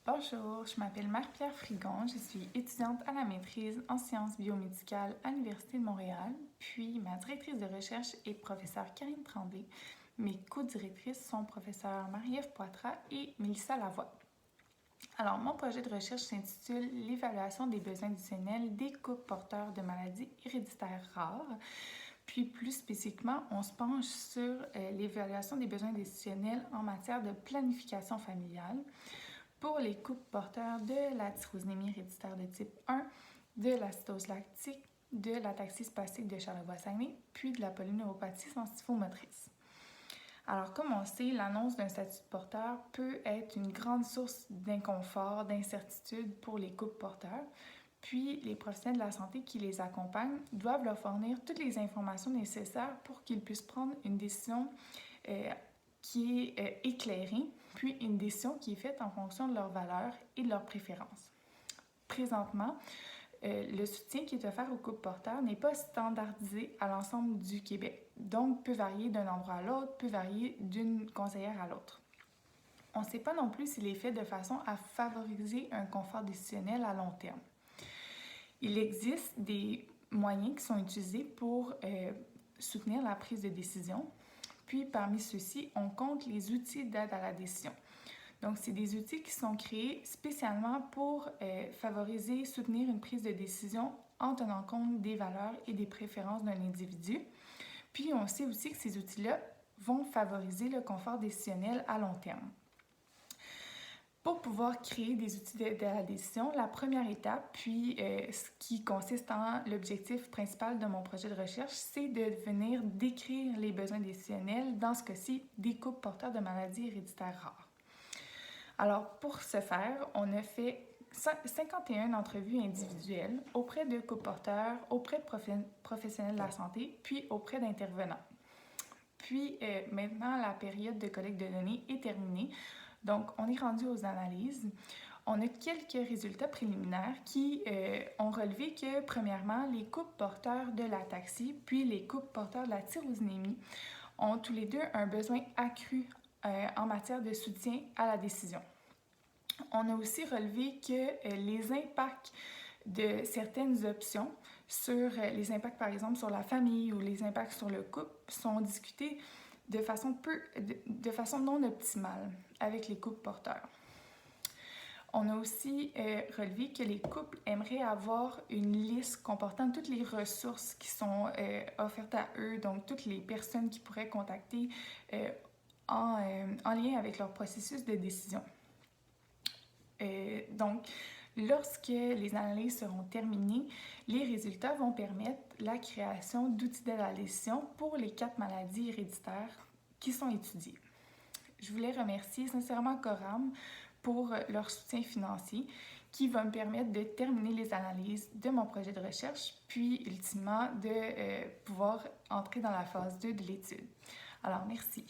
Bonjour, je m'appelle Marie-Pierre Frigon, je suis étudiante à la maîtrise en sciences biomédicales à l'Université de Montréal, puis ma directrice de recherche est professeure Karine Tremblay. Mes co-directrices sont professeurs Marie-Ève Poitras et Mélissa Lavoie. Alors, mon projet de recherche s'intitule L'évaluation des besoins additionnels des couples porteurs de maladies héréditaires rares. Puis plus spécifiquement, on se penche sur l'évaluation des besoins additionnels en matière de planification familiale pour les couples porteurs de la tyrosinémie héréditaire de type 1, de l'acétose lactique, de l'ataxie spastique de Charlevoix-Saguenay, puis de la polyneuropathie sensivo-motrice. Alors, comme on sait, l'annonce d'un statut de porteur peut être une grande source d'inconfort, d'incertitude pour les couples porteurs. Puis, les professionnels de la santé qui les accompagnent doivent leur fournir toutes les informations nécessaires pour qu'ils puissent prendre une décision qui est éclairée, puis une décision qui est faite en fonction de leurs valeurs et de leurs préférences. Présentement, le soutien qui est offert aux couples porteurs n'est pas standardisé à l'ensemble du Québec, donc peut varier d'un endroit à l'autre, peut varier d'une conseillère à l'autre. On ne sait pas non plus s'il est fait de façon à favoriser un confort décisionnel à long terme. Il existe des moyens qui sont utilisés pour soutenir la prise de décision. Puis, parmi ceux-ci, on compte les outils d'aide à la décision. Donc, c'est des outils qui sont créés spécialement pour favoriser, soutenir une prise de décision en tenant compte des valeurs et des préférences d'un individu. Puis, on sait aussi que ces outils-là vont favoriser le confort décisionnel à long terme. Pour pouvoir créer des outils d'aide à la décision, la première étape, puis ce qui consiste en l'objectif principal de mon projet de recherche, c'est de venir décrire les besoins décisionnels, dans ce cas-ci, des couples porteurs de maladies héréditaires rares. Alors, pour ce faire, on a fait 51 entrevues individuelles auprès de couples porteurs, auprès de professionnels de la santé, puis auprès d'intervenants. Puis, maintenant, la période de collecte de données est terminée. Donc, on est rendu aux analyses. On a quelques résultats préliminaires qui ont relevé que, premièrement, les couples porteurs de l'ataxie puis les couples porteurs de la tyrosinémie ont tous les deux un besoin accru en matière de soutien à la décision. On a aussi relevé que les impacts de certaines options sur les impacts, par exemple, sur la famille ou les impacts sur le couple sont discutés de façon non optimale avec les couples porteurs. On a aussi relevé que les couples aimeraient avoir une liste comportant toutes les ressources qui sont offertes à eux, donc toutes les personnes qu'ils pourraient contacter en lien avec leur processus de décision. Donc, lorsque les analyses seront terminées, les résultats vont permettre la création d'outils d'aide à la décision pour les 4 maladies héréditaires qui sont étudiées. Je voulais remercier sincèrement Coram pour leur soutien financier qui va me permettre de terminer les analyses de mon projet de recherche, puis ultimement de pouvoir entrer dans la phase 2 de l'étude. Alors, merci.